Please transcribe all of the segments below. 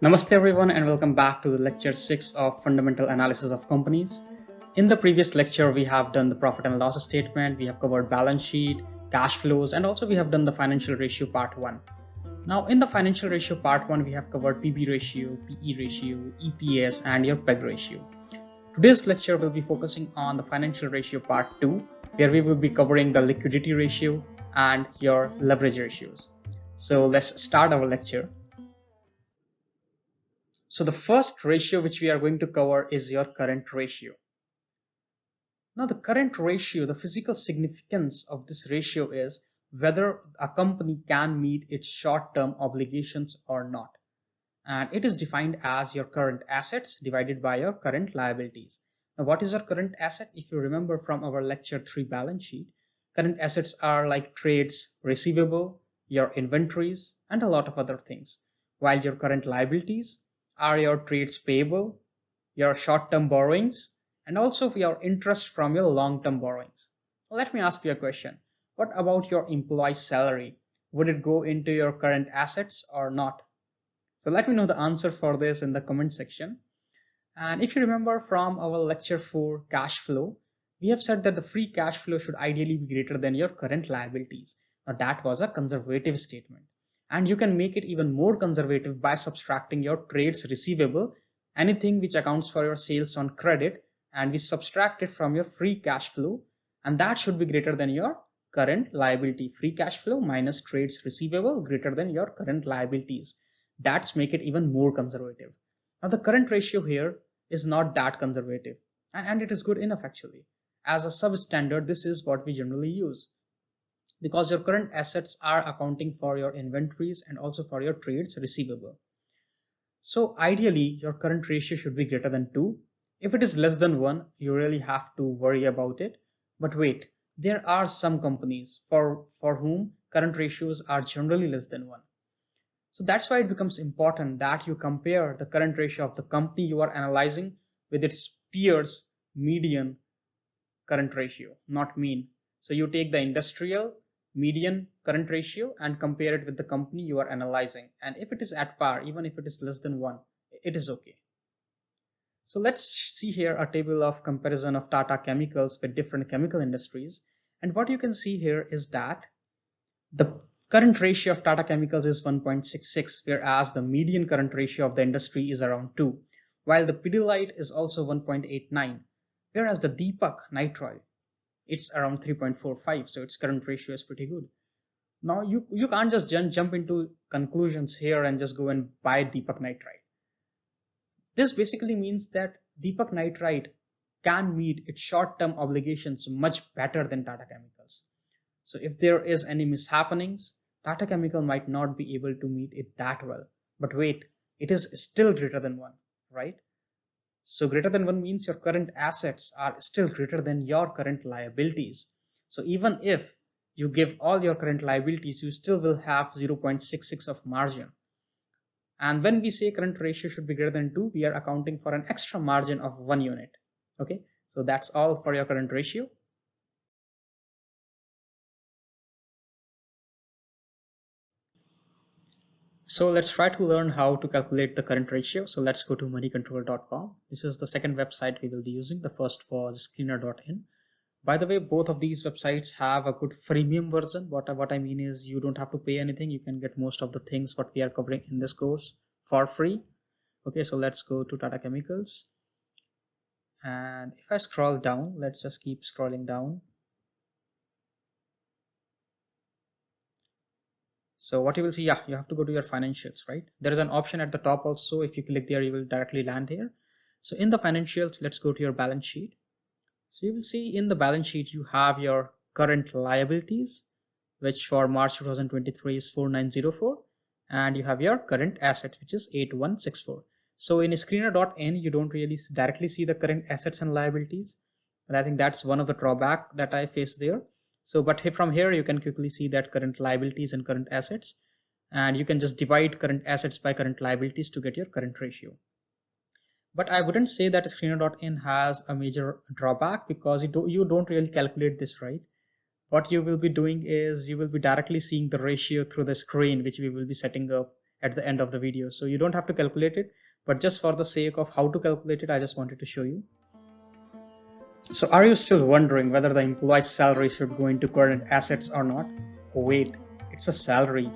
Namaste everyone and welcome back to the lecture 6 of Fundamental Analysis of Companies. In the previous lecture, we have done the profit and loss statement, we have covered balance sheet, cash flows, and also we have done the financial ratio part 1. Now in the financial ratio part 1, we have covered PB ratio, PE ratio, EPS, and your PEG ratio. Today's lecture will be focusing on the financial ratio part 2, where we will be covering the liquidity ratio and your leverage ratios. So let's start our lecture. So the first ratio which we are going to cover is your current ratio. Now the current ratio, the physical significance of this ratio is whether a company can meet its short-term obligations or not. And it is defined as your current assets divided by your current liabilities. Now what is your current asset? If you remember from our lecture 3 balance sheet, current assets are like trades receivable, your inventories, and a lot of other things. While your current liabilities are your trades payable, your short-term borrowings, and also your interest from your long-term borrowings. Let me ask you a question. What about your employee's salary? Would it go into your current assets or not? So let me know the answer for this in the comment section. And if you remember from our lecture 4 cash flow, we have said that the free cash flow should ideally be greater than your current liabilities. Now that was a conservative statement. And you can make it even more conservative by subtracting your trades receivable, anything which accounts for your sales on credit, and we subtract it from your free cash flow, and that should be greater than your current liability. Free cash flow minus trades receivable greater than your current liabilities. That's make it even more conservative. Now the current ratio here is not that conservative, and it is good enough actually. As a substandard, this is what we generally use, because your current assets are accounting for your inventories and also for your trades receivable. So ideally, your current ratio should be greater than 2. If it is less than 1, you really have to worry about it. But wait, there are some companies for whom current ratios are generally less than 1. So that's why it becomes important that you compare the current ratio of the company you are analyzing with its peers' median current ratio, not mean. So you take the industrial median current ratio and compare it with the company you are analyzing. And if it is at par, even if it is less than 1, it is okay. So let's see here a table of comparison of Tata Chemicals with different chemical industries. And what you can see here is that the current ratio of Tata Chemicals is 1.66, whereas the median current ratio of the industry is around 2, while the Pidilite is also 1.89, whereas the Deepak Nitrile, it's around 3.45, so its current ratio is pretty good. Now you can't just jump into conclusions here and just go and buy Deepak Nitrite. This basically means that Deepak Nitrite can meet its short-term obligations much better than Tata Chemicals. So if there is any mishappenings, Tata Chemical might not be able to meet it that well. But wait, it is still greater than 1, right? So greater than 1 means your current assets are still greater than your current liabilities. So even if you give all your current liabilities, you still will have 0.66 of margin. And when we say current ratio should be greater than 2, we are accounting for an extra margin of 1 unit. Okay, so that's all for your current ratio. So let's try to learn how to calculate the current ratio. So let's go to moneycontrol.com. This is the second website we will be using. The first was screener.in. By the way, both of these websites have a good freemium version. What I mean is you don't have to pay anything. You can get most of the things what we are covering in this course for free. Okay, so let's go to Tata Chemicals. And if I scroll down, let's just keep scrolling down. So what you will see, you have to go to your financials, right? There is an option at the top also. If you click there, you will directly land here. So in the financials, let's go to your balance sheet. So you will see in the balance sheet, you have your current liabilities, which for March 2023 is 4904. And you have your current assets, which is 8164. So in screener.in, you don't really directly see the current assets and liabilities. And I think that's one of the drawback that I face there. So, but from here, you can quickly see that current liabilities and current assets, and you can just divide current assets by current liabilities to get your current ratio. But I wouldn't say that screener.in has a major drawback, because you don't really calculate this, right? What you will be doing is you will be directly seeing the ratio through the screen, which we will be setting up at the end of the video. So you don't have to calculate it, but just for the sake of how to calculate it, I just wanted to show you. So are you still wondering whether the employee's salary should go into current assets or not? Wait, it's a salary.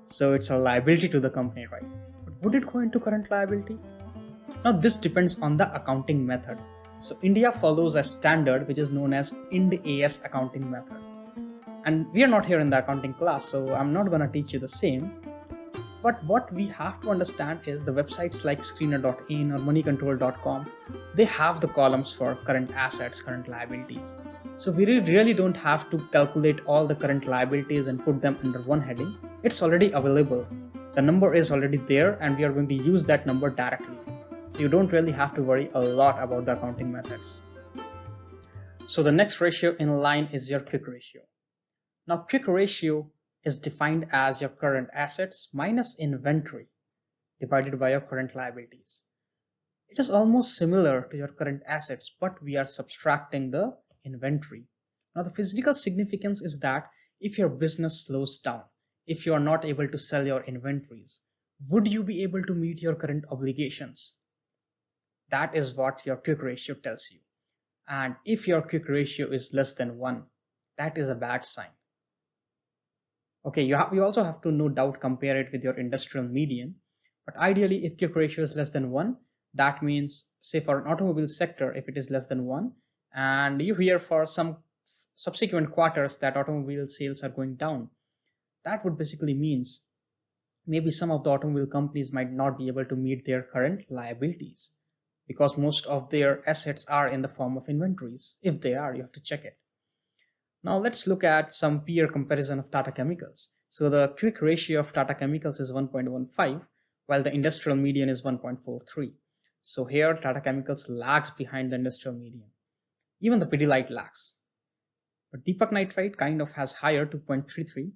So it's a liability to the company, right? But would it go into current liability? Now this depends on the accounting method. So India follows a standard which is known as Ind AS accounting method. And we are not here in the accounting class, so I'm not gonna teach you the same. But what we have to understand is the websites like screener.in or moneycontrol.com, they have the columns for current assets, current liabilities. So we really don't have to calculate all the current liabilities and put them under one heading. It's already available. The number is already there and we are going to use that number directly. So you don't really have to worry a lot about the accounting methods. So the next ratio in line is your quick ratio. Now quick ratio is defined as your current assets minus inventory divided by your current liabilities. It is almost similar to your current assets, but we are subtracting the inventory. Now the physical significance is that if your business slows down, if you are not able to sell your inventories, would you be able to meet your current obligations? That is what your quick ratio tells you. And if your quick ratio is less than 1, that is a bad sign. Okay, you also have to no doubt compare it with your industrial median, but ideally if quick ratio is less than 1, that means, say for an automobile sector, if it is less than 1 and you hear for some subsequent quarters that automobile sales are going down, that would basically means maybe some of the automobile companies might not be able to meet their current liabilities because most of their assets are in the form of inventories. If they are, you have to check it. Now let's look at some peer comparison of Tata Chemicals. So the quick ratio of Tata Chemicals is 1.15 while the industrial median is 1.43. So here Tata Chemicals lags behind the industrial median. Even the Pidilite lags. But Deepak Nitrite kind of has higher 2.33,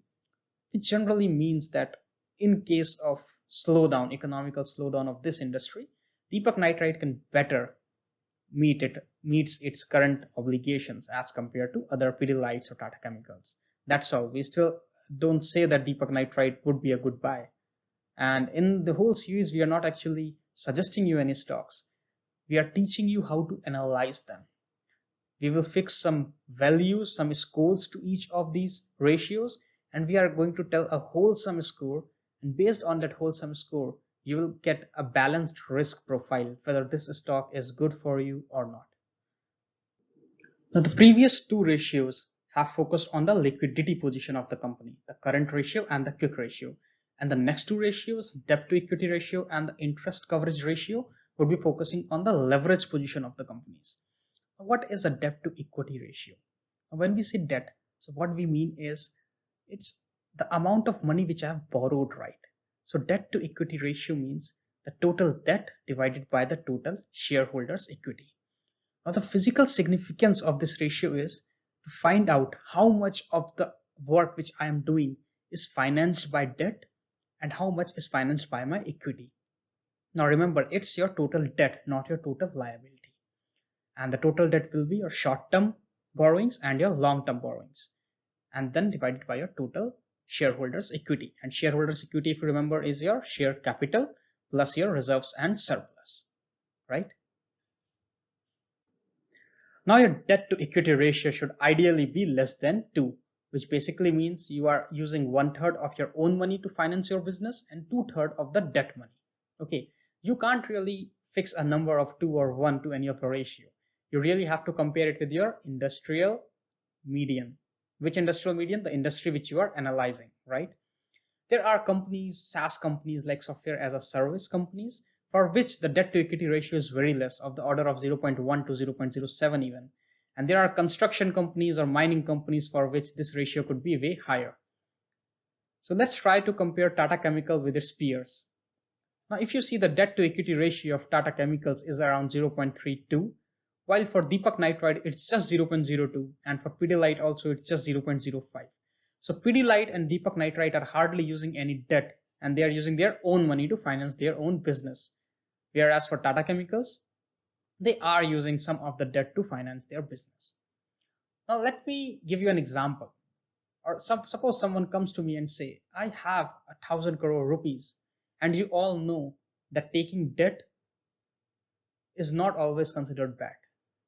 which generally means that in case of slowdown, economical slowdown of this industry, Deepak Nitrite can better meets its current obligations as compared to other Pidilites or Tata Chemicals. That's all. We still don't say that Deepak Nitrite would be a good buy. And in the whole series, we are not actually suggesting you any stocks. We are teaching you how to analyze them. We will fix some values, some scores to each of these ratios, and we are going to tell a wholesome score. And based on that wholesome score, you will get a balanced risk profile, whether this stock is good for you or not. Now, the previous two ratios have focused on the liquidity position of the company, the current ratio and the quick ratio. And the next two ratios, debt to equity ratio and the interest coverage ratio, would be focusing on the leverage position of the companies. Now, what is a debt to equity ratio? Now, when we say debt, so what we mean is it's the amount of money which I have borrowed, right? So debt to equity ratio means the total debt divided by the total shareholders equity. Now the physical significance of this ratio is to find out how much of the work which I am doing is financed by debt and how much is financed by my equity. Now remember, it's your total debt, not your total liability. And the total debt will be your short-term borrowings and your long-term borrowings, and then divided by your total shareholders equity. And shareholders equity, if you remember, is your share capital plus your reserves and surplus, right? Now your debt to equity ratio should ideally be less than 2, which basically means you are using 1/3 of your own money to finance your business and 2/3 of the debt money. Okay, you can't really fix a number of 2 or 1 to any of the ratio. You really have to compare it with your industrial median. Which industrial median? The industry which you are analyzing, right? There are companies, SaaS companies like software as a service companies, for which the debt to equity ratio is very less, of the order of 0.1 to 0.07 even. And there are construction companies or mining companies for which this ratio could be way higher. So let's try to compare Tata Chemical with its peers. Now, if you see, the debt to equity ratio of Tata Chemicals is around 0.32, while for Deepak Nitrite it's just 0.02, and for Pidilite also it's just 0.05. So Pidilite and Deepak Nitrite are hardly using any debt, and they are using their own money to finance their own business. Whereas for Tata Chemicals, they are using some of the debt to finance their business. Now let me give you an example. Or suppose someone comes to me and say, I have 1,000 crore rupees And you all know that taking debt is not always considered bad.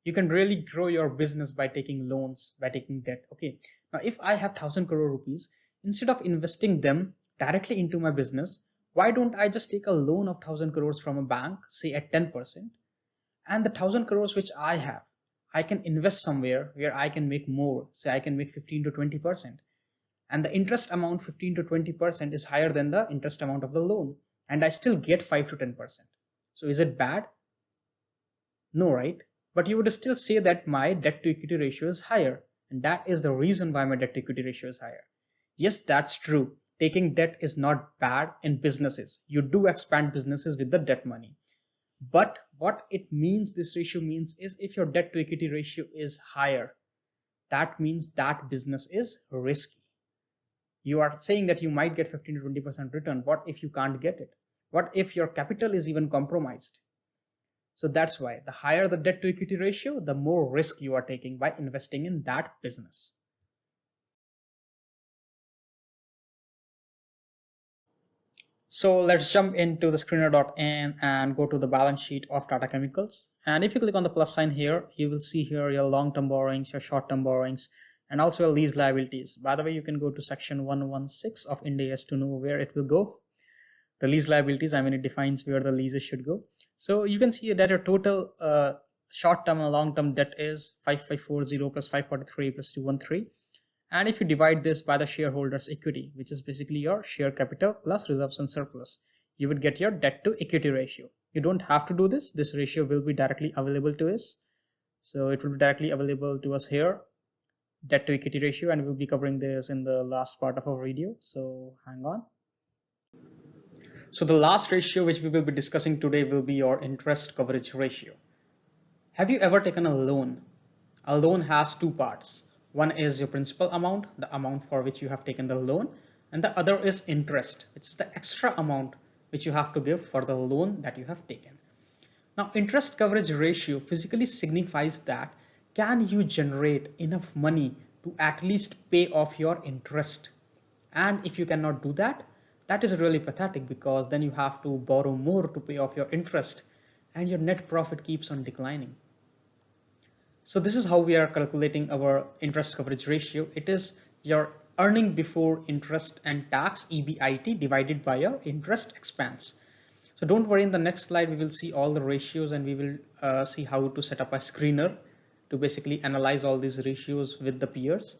You can really grow your business by taking loans, by taking debt. Okay. Now, if I have 1,000 crore rupees, instead of investing them directly into my business, why don't I just take a loan of 1,000 crores from a bank, say at 10%, and the 1,000 crores which I have, I can invest somewhere where I can make more, say I can make 15 to 20%. And the interest amount 15 to 20% is higher than the interest amount of the loan. And I still get 5 to 10%. So is it bad? No, right? But you would still say that my debt to equity ratio is higher. And that is the reason why my debt to equity ratio is higher. Yes, that's true. Taking debt is not bad in businesses. You do expand businesses with the debt money. But what it means, this ratio means, is if your debt to equity ratio is higher, that means that business is risky. You are saying that you might get 15 to 20% return. What if you can't get it? What if your capital is even compromised? So that's why the higher the debt to equity ratio, the more risk you are taking by investing in that business. So let's jump into the screener.in and go to the balance sheet of Tata Chemicals. And if you click on the plus sign here, you will see here your long-term borrowings, your short-term borrowings, and also your lease liabilities. By the way, you can go to section 116 of Ind AS to know where it will go. The lease liabilities, I mean, it defines where the leases should go. So you can see that your total short-term and long-term debt is 5540 plus 543 plus 213. And if you divide this by the shareholders' equity, which is basically your share capital plus reserves and surplus, you would get your debt to equity ratio. You don't have to do this. This ratio will be directly available to us. So it will be directly available to us here, debt to equity ratio, and we'll be covering this in the last part of our video. So hang on. So the last ratio which we will be discussing today will be your interest coverage ratio. Have you ever taken a loan? A loan has two parts. One is your principal amount, the amount for which you have taken the loan, and the other is interest, which is the extra amount which you have to give for the loan that you have taken. Now, interest coverage ratio physically signifies that can you generate enough money to at least pay off your interest? And if you cannot do that, that is really pathetic, because then you have to borrow more to pay off your interest and your net profit keeps on declining. So this is how we are calculating our interest coverage ratio. It is your earning before interest and tax, EBIT, divided by your interest expense. So don't worry, in the next slide we will see all the ratios, and we will see how to set up a screener to basically analyze all these ratios with the peers.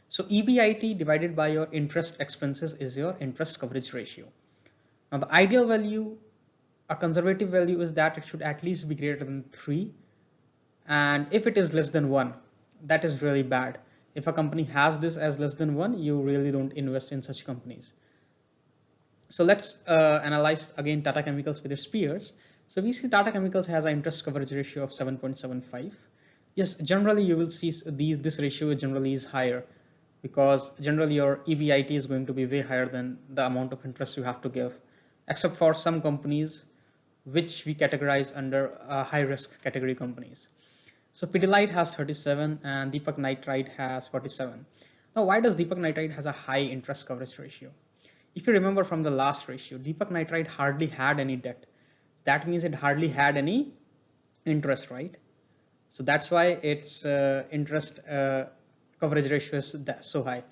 So EBIT divided by your interest expenses is your interest coverage ratio. Now the ideal value, a conservative value, is that it should at least be greater than 3. And if it is less than 1, that is really bad. If a company has this as less than 1, you really don't invest in such companies. So let's analyze again Tata Chemicals with its peers. So we see Tata Chemicals has an interest coverage ratio of 7.75. Yes, generally you will see this ratio generally is higher, because generally your EBIT is going to be way higher than the amount of interest you have to give, except for some companies which we categorize under high risk category companies. So Pidilite has 37 and Deepak Nitrite has 47. Now, why does Deepak Nitrite has a high interest coverage ratio? If you remember from the last ratio, Deepak Nitrite hardly had any debt. That means it hardly had any interest, right? So that's why its interest coverage ratio is so high.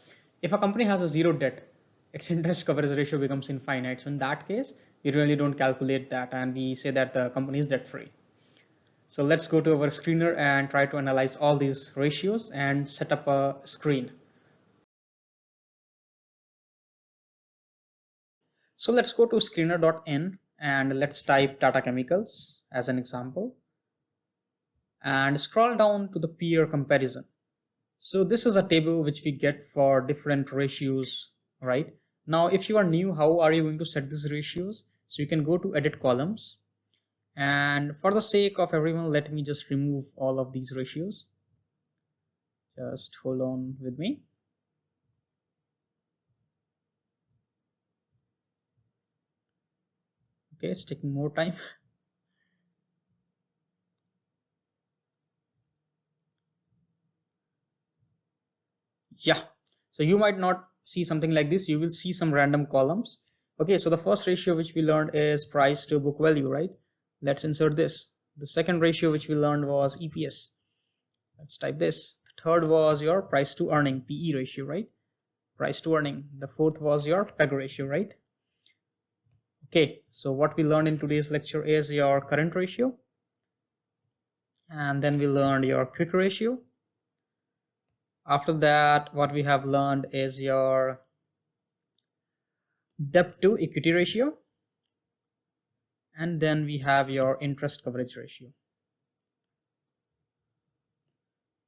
If a company has a zero debt, its interest coverage ratio becomes infinite. So in that case, we really don't calculate that, and we say that the company is debt free. So let's go to our screener and try to analyze all these ratios and set up a screen. So let's go to screener.in and let's type Tata Chemicals as an example and scroll down to the peer comparison. So this is a table which we get for different ratios, right? Now, if you are new, how are you going to set these ratios? So you can go to edit columns. And for the sake of everyone, let me just remove all of these ratios. Just hold on with me. Okay, it's taking more time. Yeah, so you might not see something like this. You will see some random columns. Okay, so the first ratio which we learned is price to book value, right? Let's insert this. The second ratio which we learned was EPS. Let's type this. The third was your price to earning, PE ratio, right? Price to earning. The fourth was your PEG ratio, right? Okay, so what we learned in today's lecture is your current ratio, and then we learned your quick ratio. After that, what we have learned is your debt to equity ratio, and then we have your interest coverage ratio.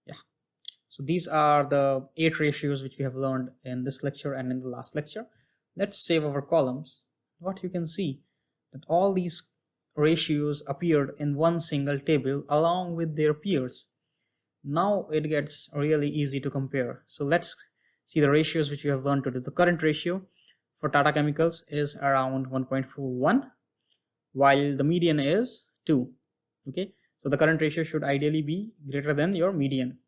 Yeah, so these are the 8 ratios which we have learned in this lecture and in the last lecture. Let's save our columns. What you can see that all these ratios appeared in one single table along with their peers. Now it gets really easy to compare. So let's see the ratios which we have learned today. The current ratio for Tata Chemicals is around 1.41, while the median is 2. Okay, so the current ratio should ideally be greater than your median,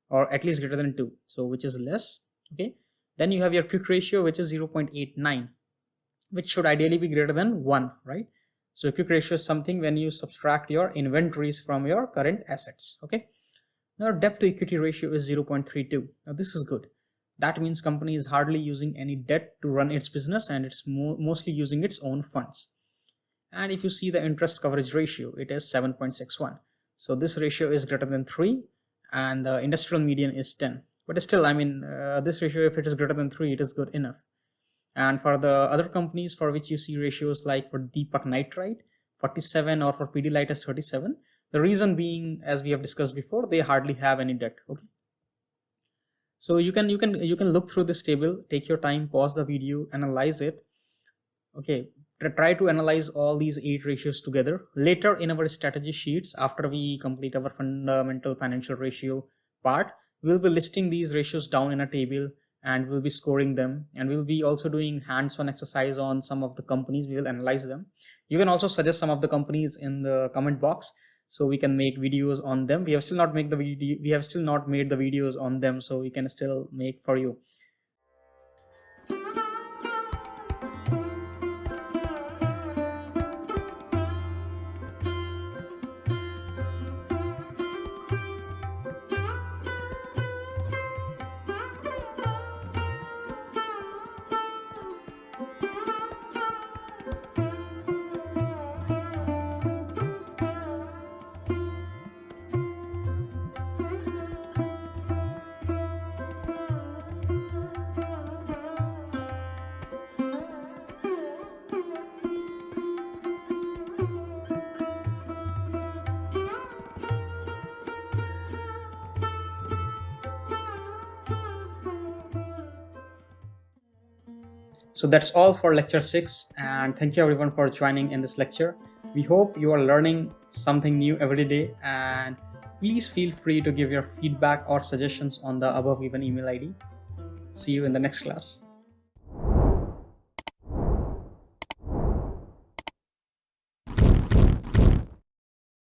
or at least greater than 2, so which is less. Okay, then you have your quick ratio, which is 0.89, which should ideally be greater than 1, right? So quick ratio is something when you subtract your inventories from your current assets. Okay, now debt to equity ratio is 0.32. Now this is good. That means company is hardly using any debt to run its business, and it's mostly using its own funds. And if you see the interest coverage ratio, it is 7.61. So this ratio is greater than 3, and the industrial median is 10. But still, I mean, this ratio, if it is greater than 3, it is good enough. And for the other companies for which you see ratios like for Deepak Nitrite 47 or for Pidilite is 37, the reason being, as we have discussed before, they hardly have any debt. Okay, so you can look through this table, take your time, pause the video, analyze it. Okay, try to analyze all these 8 ratios together. Later in our strategy sheets, after we complete our fundamental financial ratio part, we'll be listing these ratios down in a table, and we'll be scoring them, and we'll be also doing hands-on exercise on some of the companies. We will analyze them. You can also suggest some of the companies in the comment box, so we can make videos on them. We have still not made the videos on them, so we can still make for you. So that's all for lecture 6, and thank you everyone for joining in this lecture. We hope you are learning something new every day, and please feel free to give your feedback or suggestions on the above given email ID. See you in the next class.